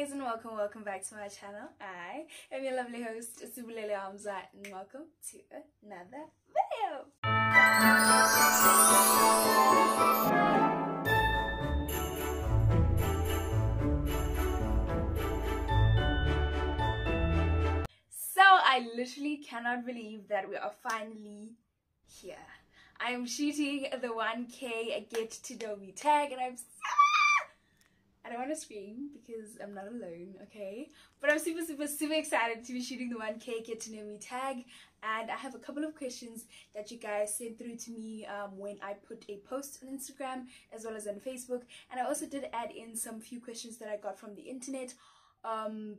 guys, and welcome back to my channel. I am your lovely host Sibu, and welcome to another video. So I literally cannot believe that we are finally here. I'm shooting the 1K get to know me tag, and I don't want to scream because I'm not alone, okay? But I'm super excited to be shooting the 1K get to know me tag, and I have a couple of questions that you guys sent through to me when I put a post on Instagram as well as on Facebook, and I also did add in some few questions that I got from the internet,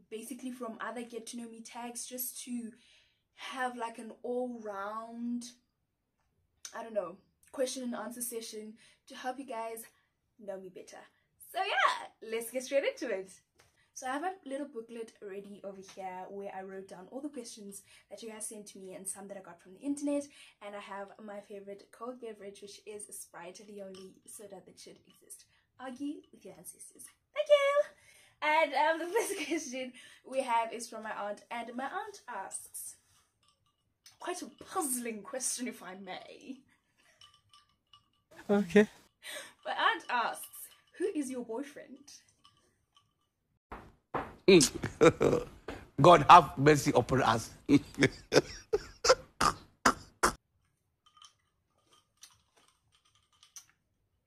basically from other get to know me tags, just to have like an all-round, I don't know, question and answer session to help you guys know me better. So yeah, let's get straight into it. So I have a little booklet ready over here where I wrote down all the questions that you guys sent to me and some that I got from the internet, and I have my favorite cold beverage, which is Sprite, the only soda that should exist. Argue with your ancestors. Thank you! And the first question we have is from my aunt, and my aunt asks, quite a puzzling question if I may. Okay. My aunt asks, who is your boyfriend? God have mercy upon us.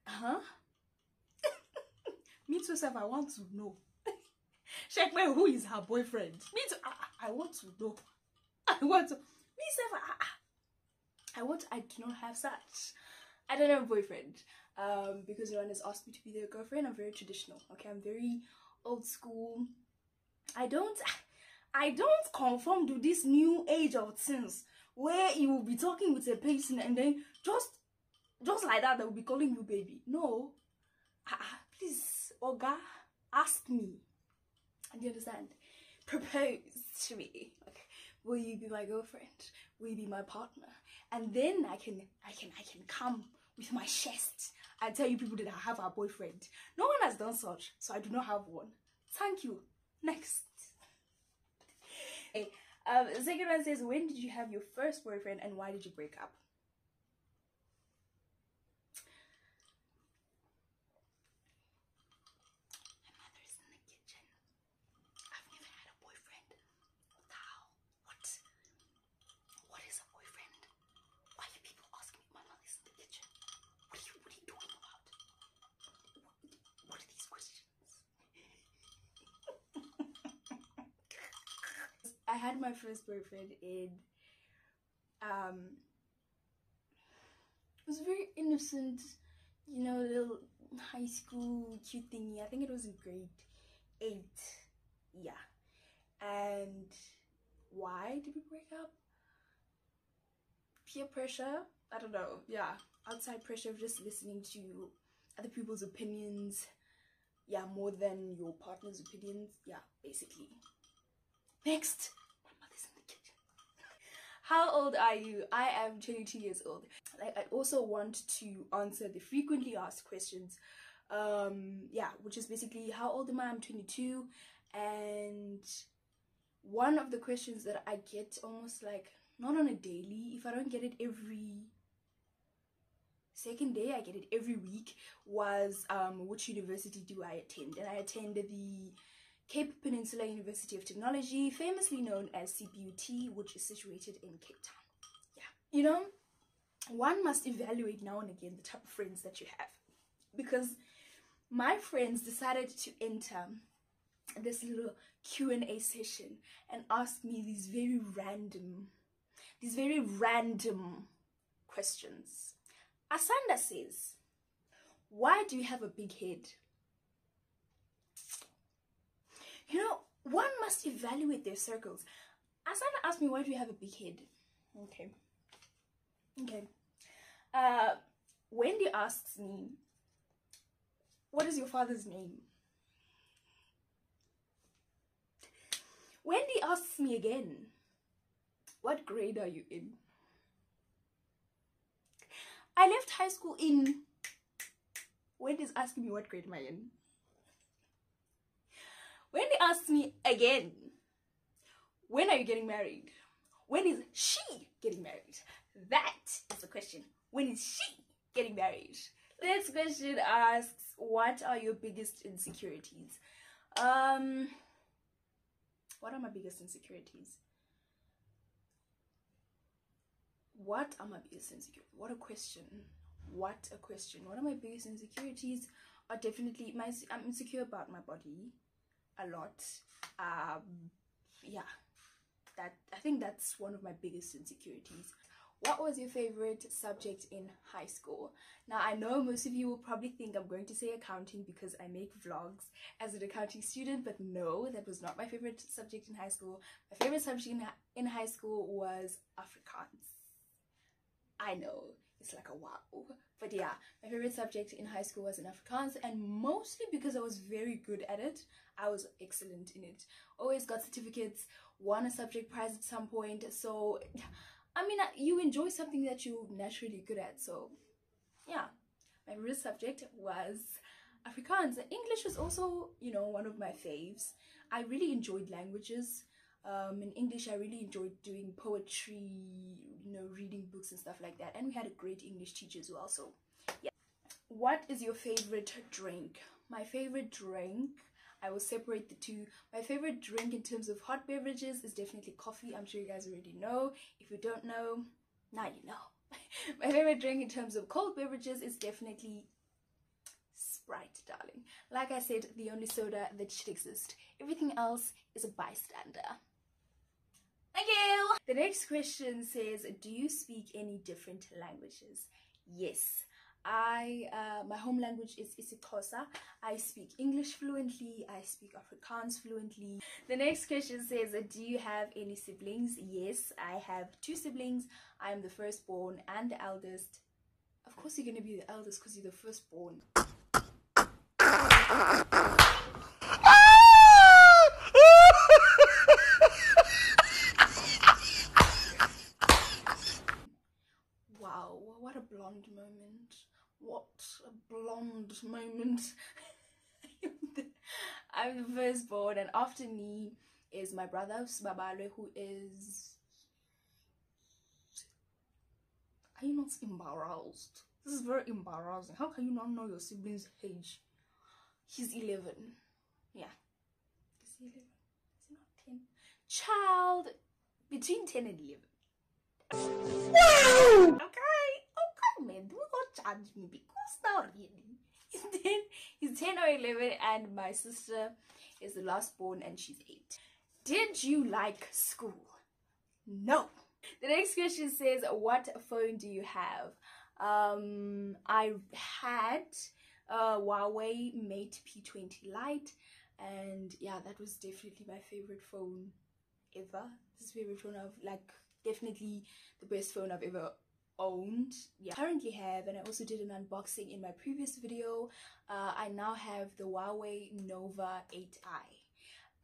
Huh? Me too, self, I want to know. Check me, who is her boyfriend? Me too, I want to know. I want to. Me self, I cannot have such. I don't have a boyfriend. Because no one has asked me to be their girlfriend. I'm very traditional, okay? I'm very old school. I don't conform to this new age of things where you will be talking with a person and then just like that they will be calling you baby. No. Please, Oga, ask me. Do you understand? Propose to me. Okay. Will you be my girlfriend? Will you be my partner? And then I can come with my chest and tell you people that I have a boyfriend. No one has done such, so I do not have one. Thank you. Next. Okay. The second one says, when did you have your first boyfriend and why did you break up? My mother's in the kitchen. I've never had a boyfriend. What the hell? What is a boyfriend? Why are people asking me? My mother's in the kitchen. What are you doing about? What are these questions? I had my first boyfriend in it was very innocent, you know, little high school cute thingy. I think it was in grade 8. Yeah. And why did we break up? Peer pressure? I don't know. Yeah, outside pressure of just listening to other people's opinions, yeah, more than your partner's opinions. Yeah, basically. Next. My mother's in the kitchen. How old are you? I am 22 years old. Like, I also want to answer the frequently asked questions, yeah, which is basically how old am I? I'm 22. And one of the questions that I get almost like, not on a daily, if I don't get it every second day, I get it every week, was which university do I attend? And I attended the Peninsula University of Technology, famously known as CPUT, which is situated in Cape Town. Yeah, you know, one must evaluate now and again the type of friends that you have, because my friends decided to enter this little Q&A session and ask me these very random questions. Asanda says, why do you have a big head? You know, one must evaluate their circles. Asanda asked me, why do you have a big head? Okay. Wendy asks me, what is your father's name? Wendy asks me again, what grade are you in? I left high school in... Wendy's asking me what grade am I in? Wendy asks me again, when are you getting married? When is she getting married? That is the question. When is she getting married? This question asks, what are your biggest insecurities? What are my biggest insecurities? What are my biggest insecurities? What a question. What a question. One of my biggest insecurities are definitely I'm insecure about my body a lot. Yeah, I think that's one of my biggest insecurities. What was your favorite subject in high school? Now, I know most of you will probably think I'm going to say accounting because I make vlogs as an accounting student, but no, that was not my favorite subject in high school. My favorite subject in high school was Afrikaans. I know, it's like a wow. But yeah, my favorite subject in high school was in Afrikaans, and mostly because I was very good at it. I was excellent in it. Always got certificates, won a subject prize at some point. So, I mean, you enjoy something that you're naturally good at. So, yeah, my favorite subject was Afrikaans. English was also, you know, one of my faves. I really enjoyed languages. In English, I really enjoyed doing poetry, you know, reading books and stuff like that. And we had a great English teacher as well. So, yeah. What is your favorite drink? My favorite drink, I will separate the two. My favorite drink in terms of hot beverages is definitely coffee. I'm sure you guys already know. If you don't know, now you know. My favorite drink in terms of cold beverages is definitely Sprite, darling. Like I said, the only soda that should exist. Everything else is a bystander. Thank you! The next question says, do you speak any different languages? Yes. My home language is isiXhosa. I speak English fluently. I speak Afrikaans fluently. The next question says, do you have any siblings? Yes, I have 2 siblings. I am the firstborn and the eldest. Of course you're going to be the eldest because you're the firstborn. Wow, what a blonde moment. What a blonde moment. I'm the firstborn, and after me is my brother Babale, who is... Are you not embarrassed? This is very embarrassing. How can you not know your sibling's age? He's 11. Yeah. Is he 11? Is he not 10? Child, between 10 and 11. Wow! Okay, man, do not judge me because now really. He's 10 or 11, and my sister is the last born and she's 8. Did you like school? No. The next question says, what phone do you have? I had a Huawei Mate P20 Lite, and yeah, that was definitely my favorite phone ever. This is favorite phone I've definitely the best phone I've ever owned. Yeah, I currently have, and I also did an unboxing in my previous video. I now have the Huawei Nova 8i,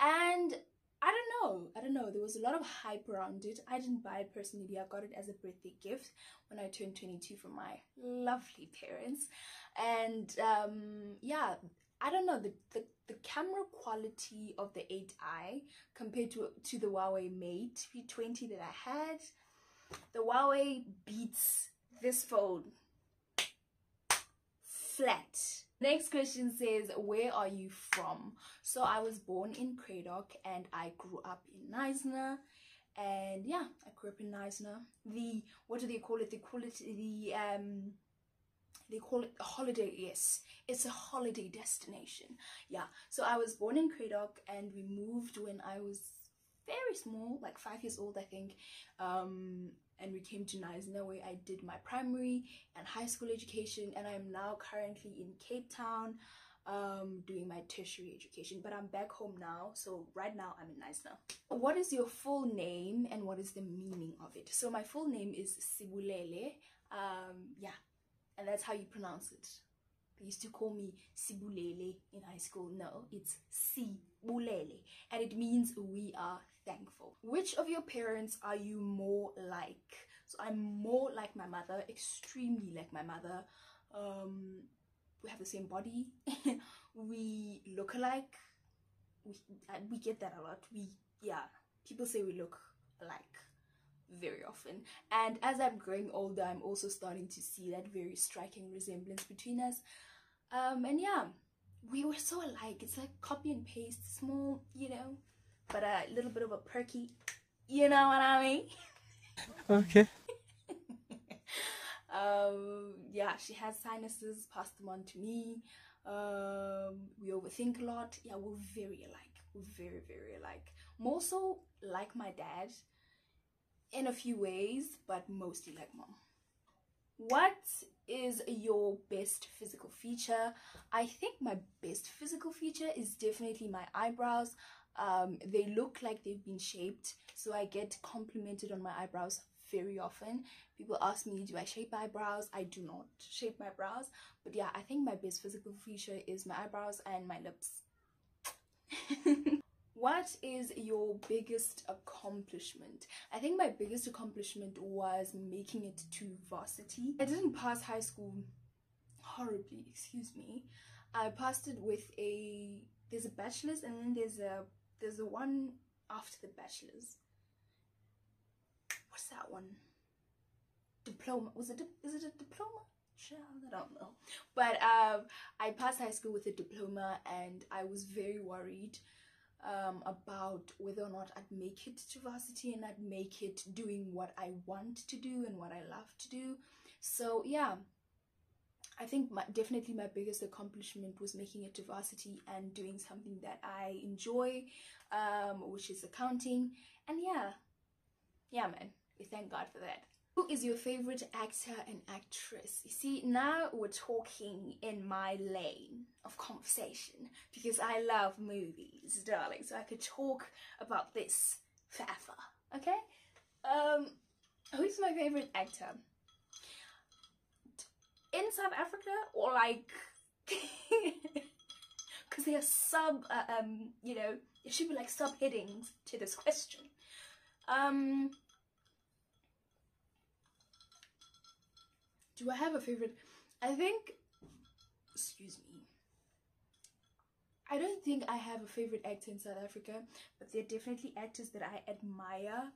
and I don't know, there was a lot of hype around it. I didn't buy it personally. I got it as a birthday gift when I turned 22 from my lovely parents. And yeah, I don't know, the camera quality of the 8i compared to the Huawei Mate P20 that I had, the Huawei beats this phone flat. Next question says, where are you from? So I was born in Kradok and I grew up in Knysna. And yeah, I grew up in Knysna. What do they call it? They call it a holiday. Yes, it's a holiday destination. Yeah, so I was born in Kradok and we moved when I was very small, like 5 years old, I think. And we came to Knysna where I did my primary and high school education, and I'm now currently in Cape Town doing my tertiary education, but I'm back home now, so right now I'm in Knysna. What is your full name and what is the meaning of it? So my full name is Sibulele, yeah, and that's how you pronounce it. They used to call me Sibulele in high school. No, it's Sibulele, and it means we are thankful. Which of your parents are you more like? So I'm more like my mother, extremely like my mother. We have the same body. We look alike. we get that a lot. People say we look alike very often, and as I'm growing older, I'm also starting to see that very striking resemblance between us. And yeah, we were so alike. It's like copy and paste, small, but a little bit of a perky, you know what I mean? Okay. Yeah, she has sinuses, passed them on to me. We overthink a lot. Yeah, we're very alike. We're very, very alike. More so like my dad in a few ways, but mostly like mom. What is your best physical feature? I think my best physical feature is definitely my eyebrows. They look like they've been shaped, so I get complimented on my eyebrows very often. People ask me, do I shape eyebrows? I do not shape my brows, but yeah, I think my best physical feature is my eyebrows and my lips. What is your biggest accomplishment? I think my biggest accomplishment was making it to varsity. I didn't pass high school horribly, excuse me. I passed it with there's a bachelor's, and then there's a one after the bachelor's. What's that one? Diploma. Is it a diploma? I don't know. But I passed high school with a diploma, and I was very worried about whether or not I'd make it to varsity and I'd make it doing what I want to do and what I love to do. So yeah, I think definitely my biggest accomplishment was making it to varsity and doing something that I enjoy, which is accounting. And yeah man, we thank God for that. Who is your favorite actor and actress? You see, now we're talking in my lane of conversation because I love movies, darling. So I could talk about this forever. Okay? Who's my favorite actor? In South Africa, or like, because there are there should be like subheadings to this question. Do I have a favorite? Excuse me. I don't think I have a favorite actor in South Africa, but there are definitely actors that I admire.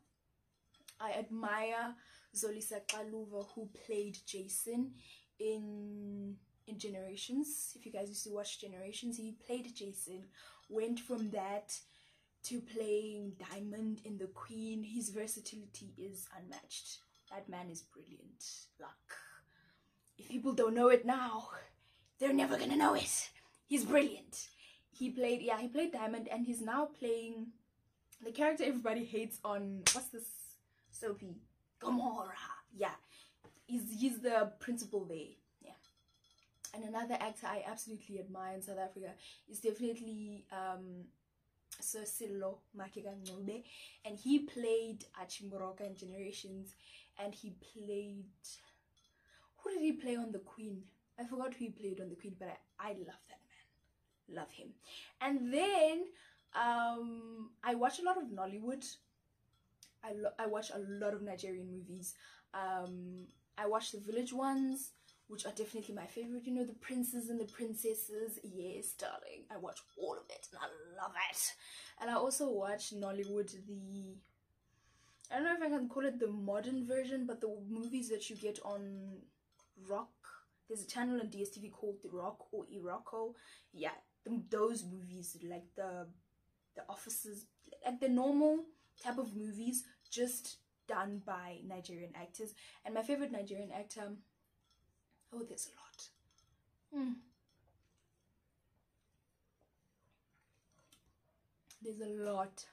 I admire Zolisa Kaluva, who played Jason in Generations. If you guys used to watch Generations, he played Jason. Went from that to playing Diamond in The Queen. His versatility is unmatched. That man is brilliant. Like, if people don't know it now, they're never gonna know it. He's brilliant. He played Diamond, and he's now playing the character everybody hates on, what's this soapy? Gomorrah. Yeah, he's the principal there. Yeah. And another actor I absolutely admire in South Africa is definitely Sir Silo Makega Ngcobe, and he played Achimboroka in Generations, and he played, who did he play on The Queen? I forgot who he played on The Queen, but I love that man. Love him. And then I watch a lot of Nollywood. I watch a lot of Nigerian movies. I watch the village ones, which are definitely my favorite. You know, the princes and the princesses. Yes, darling. I watch all of it and I love it. And I also watch Nollywood, I don't know if I can call it the modern version, but the movies that you get on Rock. There's a channel on DSTV called The Rock or Iroko. Yeah, those movies, like the officers, like the normal type of movies, just done by Nigerian actors. And my favorite Nigerian actor, oh, there's a lot. There's a lot.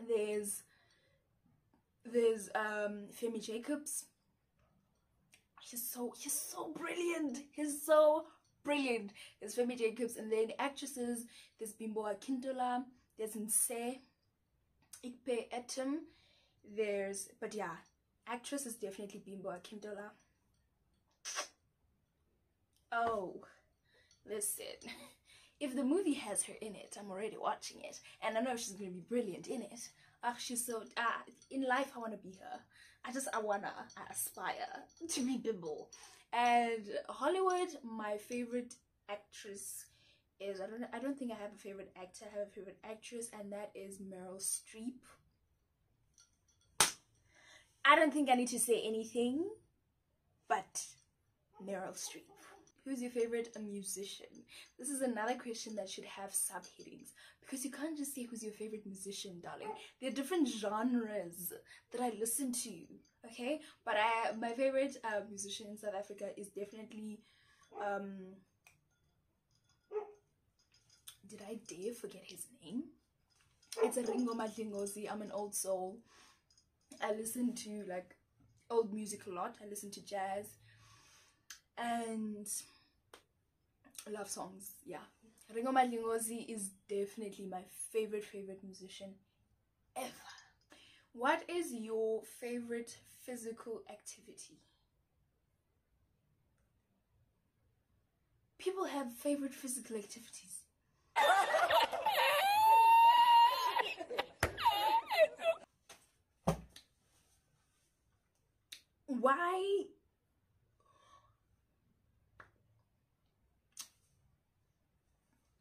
There's Femi Jacobs. He's so brilliant. He's so brilliant. There's Femi Jacobs, and then actresses, there's Bimbo Akintola, there's Nse Ikpe Etem, but yeah, actress is definitely Bimbo Akintola. Oh, listen, if the movie has her in it, I'm already watching it, and I know she's gonna be brilliant in it. She's so, in life I want to be her. I aspire to be Bimbo. And Hollywood, my favorite actress is, I don't think I have a favorite actor. I have a favorite actress, and that is Meryl Streep. I don't think I need to say anything but Meryl Streep. Who's your favorite musician? This is another question that should have subheadings, because you can't just say who's your favorite musician, darling. There are different genres that I listen to, okay? But my favorite musician in South Africa is definitely did I dare forget his name? It's a Ringo Madlingozi. I'm an old soul. I listen to like old music a lot. I listen to jazz and love songs. Yeah, Ringo Madlingozi is definitely my favorite musician ever. What is your favorite physical activity? People have favorite physical activities. Why?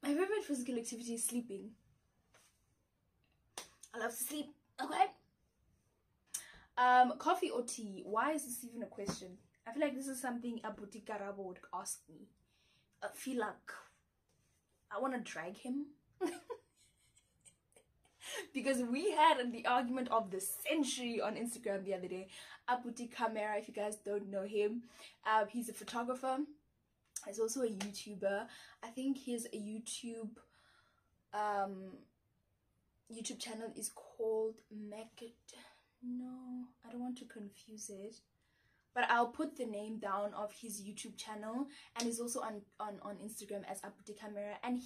My favorite physical activity is sleeping. I love to sleep. Okay. Coffee or tea? Why is this even a question? I feel like this is something a boutique Karabo would ask me. I feel like I want to drag him. Because we had the argument of the century on Instagram the other day. Aputi Camera, if you guys don't know him, he's a photographer. He's also a YouTuber. I think his YouTube channel is called No, I don't want to confuse it, but I'll put the name down of his YouTube channel, and he's also on Instagram as Aputi Camera. And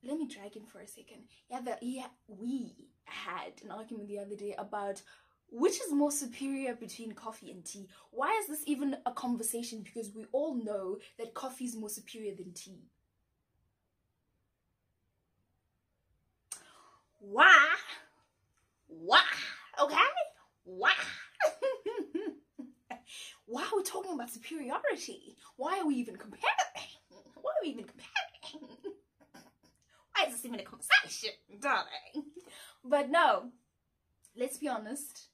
let me drag him for a second. We had an argument the other day about which is more superior between coffee and tea. Why is this even a conversation? Because we all know that coffee is more superior than tea. Why? Okay? Why? Why are we talking about superiority? Why are we even comparing? Why is this even a conversation, darling? But no, let's be honest.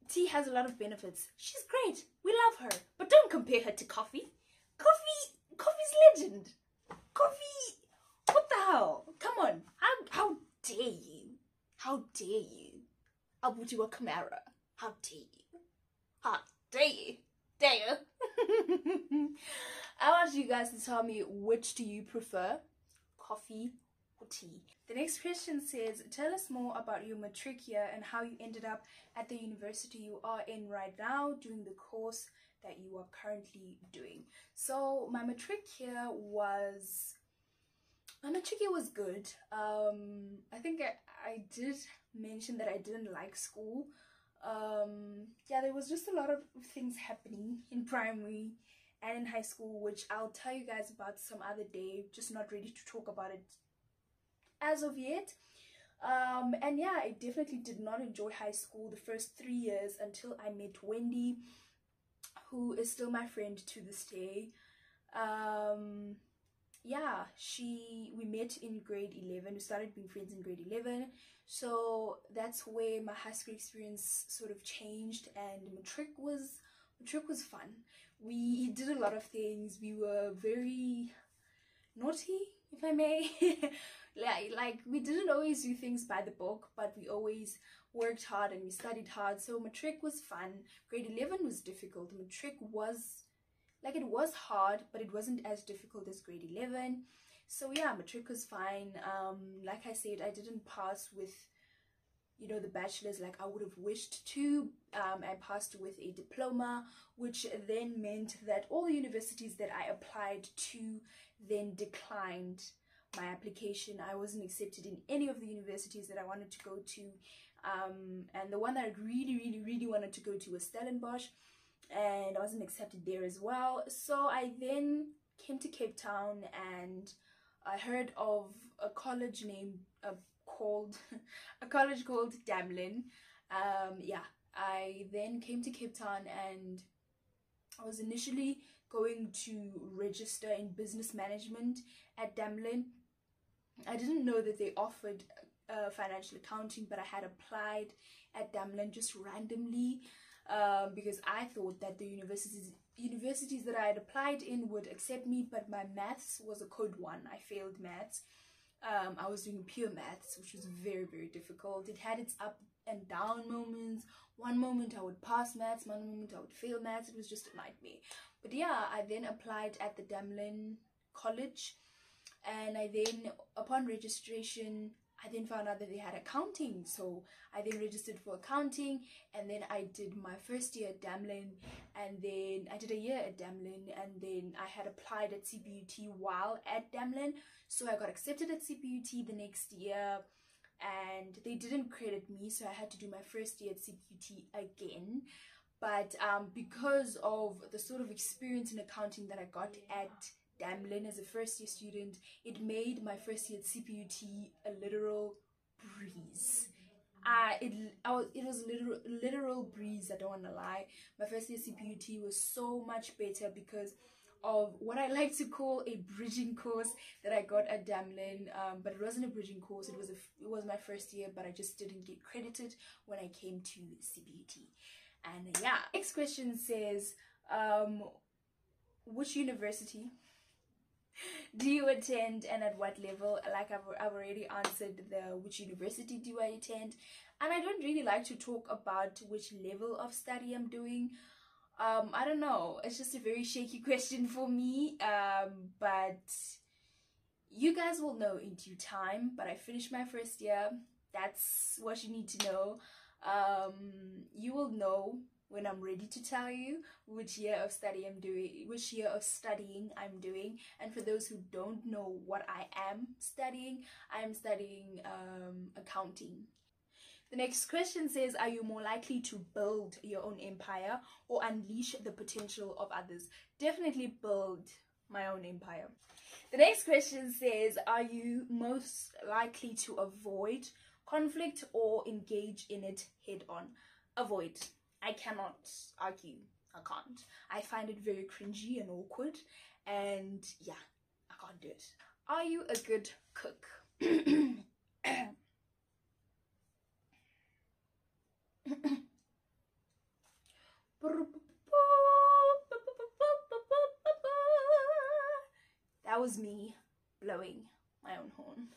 Tea has a lot of benefits. She's great. We love her. But don't compare her to coffee. Coffee's legend. Coffee, what the hell? Come on. How dare you? How dare you? Abuti Camara. How dare you? How dare you? Dare you? I want you guys to tell me, which do you prefer, coffee or tea? The next question says, tell us more about your matric year and how you ended up at the university you are in right now doing the course that you are currently doing. So my matric year was good. I think I did mention that I didn't like school. Yeah, there was just a lot of things happening in primary and in high school, which I'll tell you guys about some other day. Just not ready to talk about it as of yet. And yeah, I definitely did not enjoy high school the first 3 years until I met Wendy, who is still my friend to this day. Yeah, we met in grade 11. We started being friends in grade 11. So that's where my high school experience sort of changed, and matric was fun. We did a lot of things. We were very naughty, if I may. like we didn't always do things by the book, but we always worked hard and we studied hard. So matric was fun. Grade 11 was difficult. Matric was it was hard, but it wasn't as difficult as grade 11. So yeah, matric was fine. Like I said, I didn't pass with, you know, the bachelor's like I would have wished to. I passed with a diploma, which then meant that all the universities that I applied to then declined my application. I wasn't accepted in any of the universities that I wanted to go to, and the one that I really wanted to go to was Stellenbosch, and I wasn't accepted there as well. So I then came to Cape Town, and I heard of a college called Damlin. Yeah, I then came to Cape Town, and I was initially going to register in business management at Damlin. I didn't know that they offered financial accounting, but I had applied at Damlin just randomly because I thought that the universities that I had applied in would accept me, but my maths was a code 1. I failed maths. I was doing pure maths, which was very, very difficult. It had its up and down moments. One moment I would pass maths, one moment I would fail maths. It was just a nightmare. But yeah, I then applied at the Damlin College, and I then, upon registration, I then found out that they had accounting. So I then registered for accounting, and then I did my first year at Damlin, and then I did a year at Damlin, and then I had applied at CPUT while at Damlin. So I got accepted at CPUT the next year, and they didn't credit me, so I had to do my first year at CPUT again. But because of the sort of experience in accounting that I got at Damlin as a first year student, it made my first year at CPUT a literal breeze. It was literal breeze, I don't want to lie. My first year CPUT was so much better because of what I like to call a bridging course that I got at Damlin, but it wasn't a bridging course. It was my first year, but I just didn't get credited when I came to CPUT. And yeah, next question says, which university do you attend and at what level? Like I've already answered the which university do I attend, and I don't really like to talk about which level of study I'm doing. I don't know, it's just a very shaky question for me, but you guys will know in due time. But I finished my first year. That's what you need to know. You will know when I'm ready to tell you which year of studying I'm doing. And for those who don't know what I am studying accounting. The next question says, are you more likely to build your own empire or unleash the potential of others? Definitely build my own empire. The next question says, are you most likely to avoid conflict or engage in it head on? Avoid. I cannot argue. I can't. I find it very cringy and awkward, and yeah, I can't do it. Are you a good cook? That was me blowing my own horn.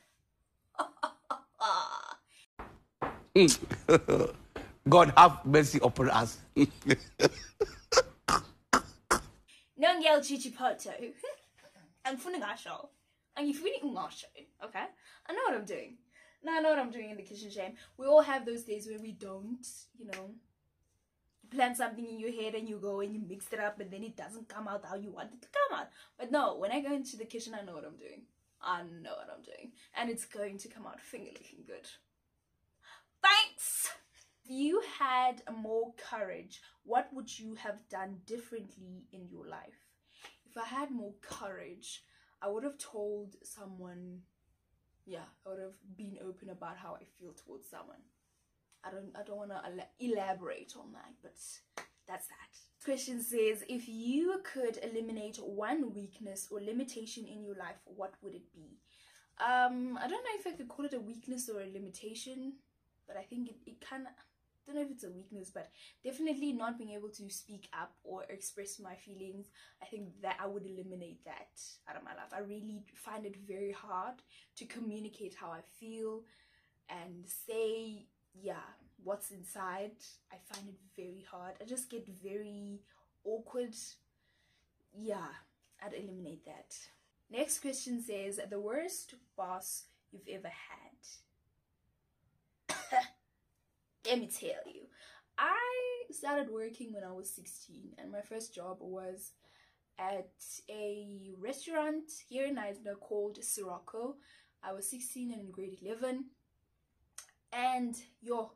God have mercy upon us. Nongel chichipoto. I'm feeling asho. And you're feeling asho, okay? I know what I'm doing. Now I know what I'm doing in the kitchen shame. We all have those days where we don't, you know, you plan something in your head and you go and you mix it up and then it doesn't come out how you want it to come out. But no, when I go into the kitchen, I know what I'm doing. I know what I'm doing. And it's going to come out finger licking good. Thanks! If you had more courage, what would you have done differently in your life? If I had more courage, I would have told someone, yeah, I would have been open about how I feel towards someone. I don't want to elaborate on that, but that's that. This question says, if you could eliminate one weakness or limitation in your life, what would it be? I don't know if I could call it a weakness or a limitation, but I think it kind of, I don't know if it's a weakness, but definitely not being able to speak up or express my feelings. I think that I would eliminate that out of my life. I really find it very hard to communicate how I feel and say, yeah, what's inside. I find it very hard. I just get very awkward. Yeah, I'd eliminate that. Next question says, the worst boss you've ever had. Let me tell you, I started working when I was 16, and my first job was at a restaurant here in Eisner called Sirocco. I was 16 and in grade 11, and yo,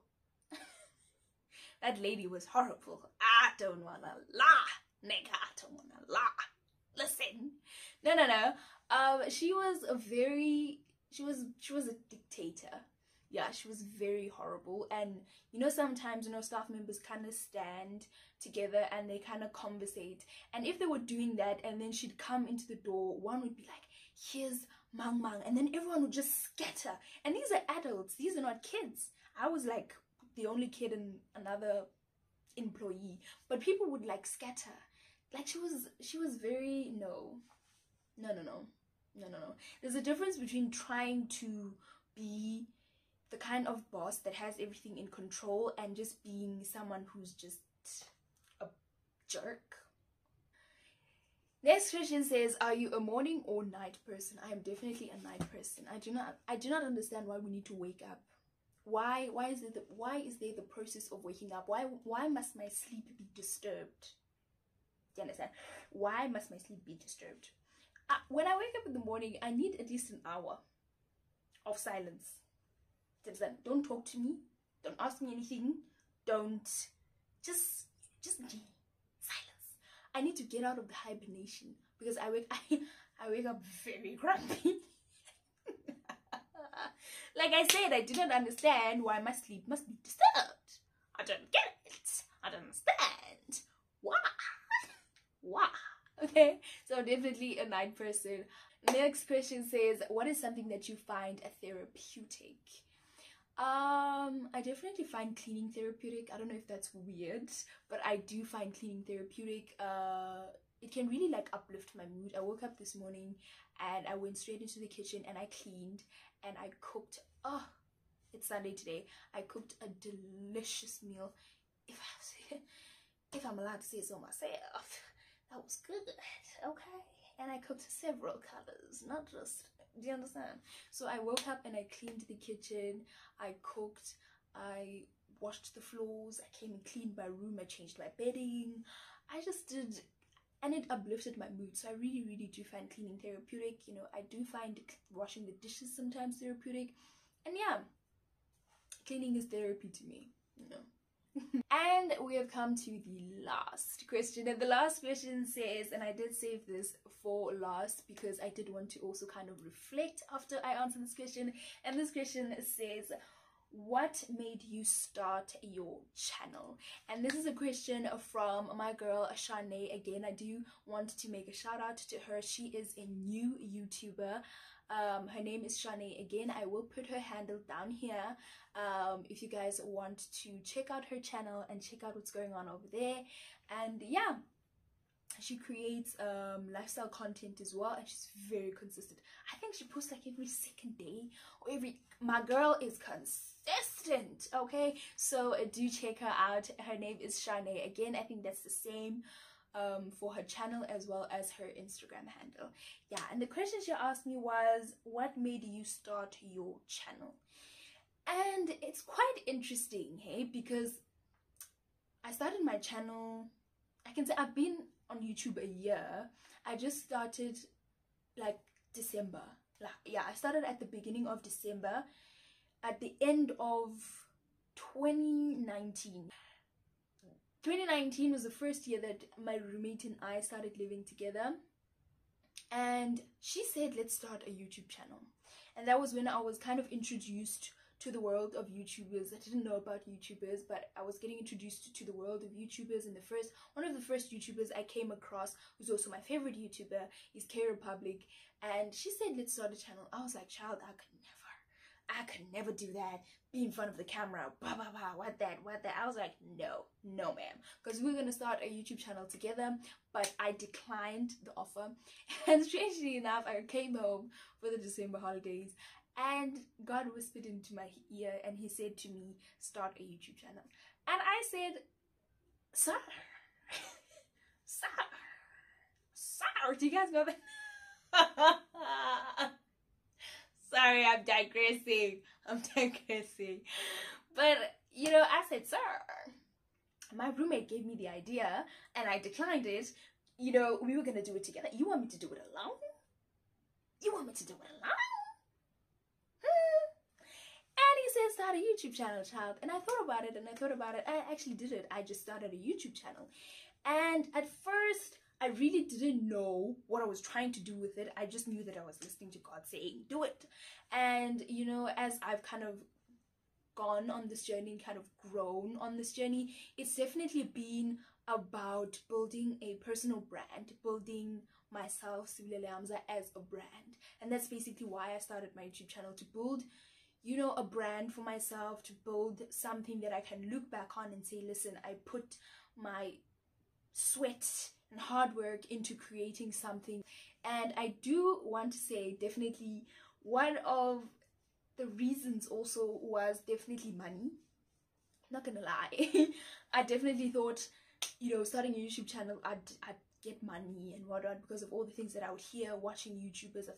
that lady was horrible. I don't wanna lie, nigga, I don't wanna lie. Listen, no. She was a dictator. yeah, she was very horrible. And you know, sometimes, you know, staff members kind of stand together and they kind of conversate, and if they were doing that and then she'd come into the door, one would be like, here's Mang Mang, and then everyone would just scatter. And these are adults, these are not kids. I was like the only kid and another employee, but people would like scatter. Like she was very no. There's a difference between trying to be the kind of boss that has everything in control and just being someone who's just a jerk. Next question says, are you a morning or night person? I am definitely a night person. I do not understand why we need to wake up. Why is there the process of waking up? Why must my sleep be disturbed? Do you understand? Why must my sleep be disturbed? When I wake up in the morning, I need at least an hour of silence. Do you understand? Don't talk to me. Don't ask me anything. Don't just be silence. I need to get out of the hibernation because I wake up very grumpy. Like I said, I didn't understand why my sleep must be disturbed. I don't get it. I don't understand. Why? Okay, so definitely a night person. Next question says, what is something that you find therapeutic? I definitely find cleaning therapeutic. I don't know if that's weird, but I do find cleaning therapeutic. It can really like uplift my mood. I woke up this morning and I went straight into the kitchen and I cleaned and I cooked. Oh, it's Sunday today. I cooked a delicious meal. If I'm allowed to say so myself, that was good. Okay, and I cooked several colors, not just, do you understand? So I woke up and I cleaned the kitchen, I cooked, I washed the floors, I came and cleaned my room, I changed my bedding, I just did, and it uplifted my mood. So I really do find cleaning therapeutic. You know, I do find washing the dishes sometimes therapeutic, and yeah, cleaning is therapy to me, you know. And we have come to the last question, and the last question says, and I did save this for last because I did want to also kind of reflect after I answer this question, and this question says, what made you start your channel? And this is a question from my girl Shanae. Again, I do want to make a shout out to her. She is a new YouTuber. Her name is Shanae. Again, I will put her handle down here if you guys want to check out her channel and check out what's going on over there. And yeah, she creates lifestyle content as well, and she's very consistent. I think she posts like every second day or my girl is consistent. Okay, so do check her out. Her name is Shanae. Again, I think that's the same for her channel as well as her Instagram handle. Yeah, and the question she asked me was, what made you start your channel? And it's quite interesting, hey, because I started my channel, I can say I've been on YouTube a year. I just started like December. Yeah, I started at the beginning of December, at the end of 2019. 2019 was the first year that my roommate and I started living together, and she said, let's start a YouTube channel. And that was when I was kind of introduced to the world of YouTubers. I didn't know about YouTubers, but I was getting introduced to the world of YouTubers. And one of the first YouTubers I came across, who's also my favorite YouTuber, is K Republic. And she said, let's start a channel. I was like, child, I could never do that. Be in front of the camera, blah blah blah, what that. I was like, no ma'am, because we're gonna start a YouTube channel together. But I declined the offer, and strangely enough, I came home for the December holidays, and God whispered into my ear and he said to me, start a YouTube channel. And I said, sir, do you guys know that? Sorry, I'm digressing. But, you know, I said, sir, my roommate gave me the idea and I declined it. You know, we were going to do it together. You want me to do it alone? And he said, start a YouTube channel, child. And I thought about it. I actually did it. I just started a YouTube channel. And at first, I really didn't know what I was trying to do with it. I just knew that I was listening to God saying, do it. And, you know, as I've kind of gone on this journey and kind of grown on this journey, it's definitely been about building a personal brand, building myself, Sibu as a brand. And that's basically why I started my YouTube channel, to build, you know, a brand for myself, to build something that I can look back on and say, listen, I put my sweat and hard work into creating something. And I do want to say, definitely one of the reasons also was definitely money. Not gonna lie. I definitely thought, you know, starting a YouTube channel, I'd get money and whatnot because of all the things that I would hear watching YouTubers. I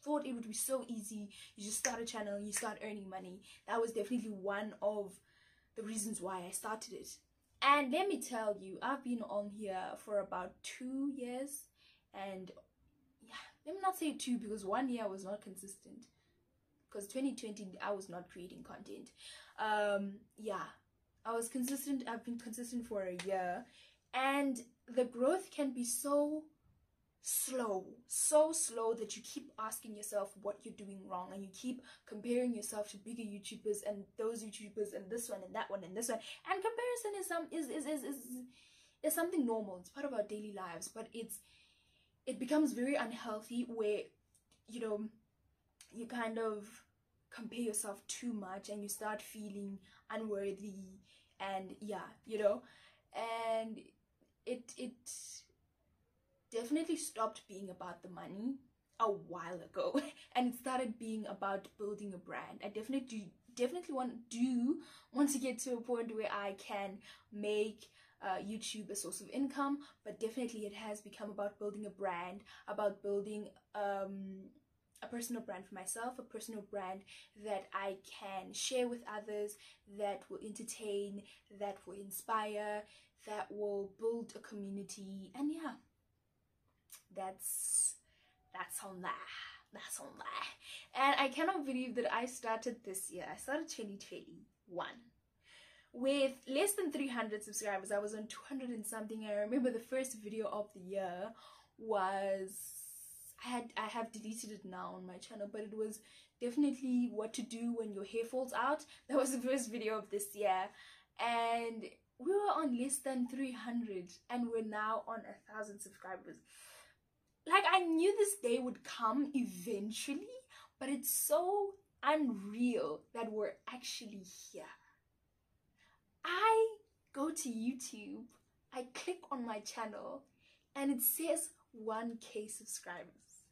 thought it would be so easy. You just start a channel, you start earning money. That was definitely one of the reasons why I started it. And let me tell you, I've been on here for about 2 years, and yeah, let me not say 2 because 1 year I was not consistent, because 2020 I was not creating content. Yeah, I was consistent. I've been consistent for a year, and the growth can be so slow that you keep asking yourself what you're doing wrong, and you keep comparing yourself to bigger YouTubers and those YouTubers and this one and that one and this one. And comparison is something normal. It's part of our daily lives, but it becomes very unhealthy where, you know, you kind of compare yourself too much and you start feeling unworthy, and yeah, you know, and it definitely stopped being about the money a while ago and it started being about building a brand. I definitely want to get to a point where I can make YouTube a source of income, but definitely it has become about building a brand, about building a personal brand for myself, a personal brand that I can share with others, that will entertain, that will inspire, that will build a community. And yeah, that's on that. And I cannot believe that I started this year. I started 2021 with less than 300 subscribers. I was on 200 and something. I remember the first video of the year was, I have deleted it now on my channel, but it was definitely what to do when your hair falls out. That was the first video of this year, and we were on less than 300 and we're now on 1,000 subscribers. Like, I knew this day would come eventually, but it's so unreal that we're actually here. I go to YouTube, I click on my channel, and it says 1K subscribers.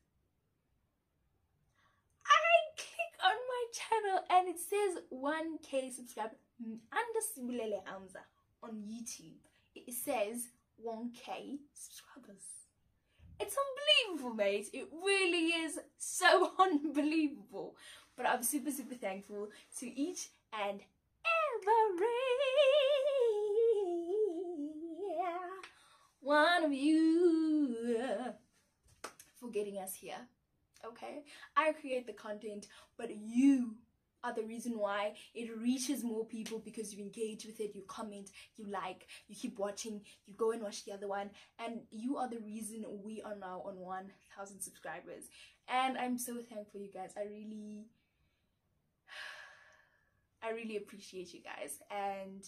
I click on my channel and it says 1K subscribers under Sibu on YouTube. It says 1K subscribers. It's unbelievable, mate. It really is so unbelievable. But I'm super thankful to each and every one of you for getting us here. Okay, I create the content, but you are the reason why it reaches more people, because you engage with it, you comment, you like, you keep watching, you go and watch the other one, and you are the reason we are now on 1,000 subscribers. And I'm so thankful, you guys. I really appreciate you guys. And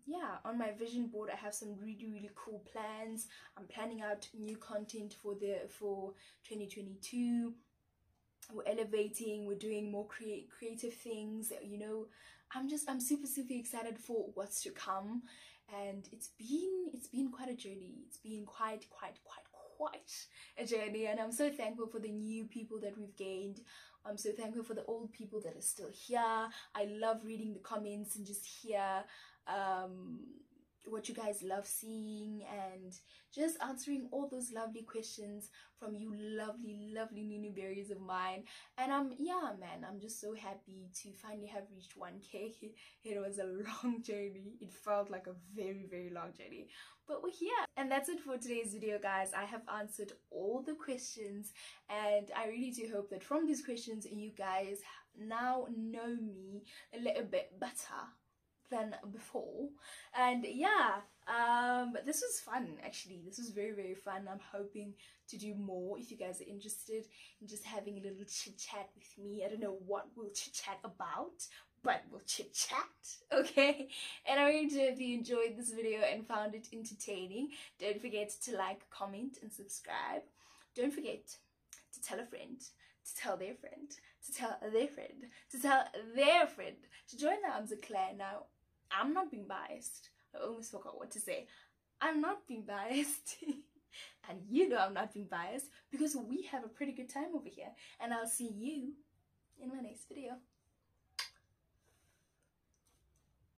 yeah, on my vision board I have some really cool plans. I'm planning out new content for 2022. We're elevating, we're doing more creative things, you know. I'm super excited for what's to come, and it's been quite a journey. It's been quite a journey, and I'm so thankful for the new people that we've gained. I'm so thankful for the old people that are still here. I love reading the comments and just hear what you guys love seeing, and just answering all those lovely questions from you lovely Nunuberries of mine. And yeah, man, I'm just so happy to finally have reached 1K. It was a long journey. It felt like a very long journey, but we're here. And that's it for today's video, guys. I have answered all the questions, and I really do hope that from these questions you guys now know me a little bit better than before. And yeah, this was fun. Actually, this was very fun. I'm hoping to do more if you guys are interested in just having a little chit chat with me. I don't know what we'll chit chat about, but we'll chit chat, okay? And I really do hope you enjoyed this video and found it entertaining. Don't forget to like, comment, and subscribe. Don't forget to tell a friend, to tell their friend, to tell their friend, to tell their friend to join the Hamza clan. Now, I'm not being biased. I almost forgot what to say. I'm not being biased. And you know I'm not being biased because we have a pretty good time over here. And I'll see you in my next video.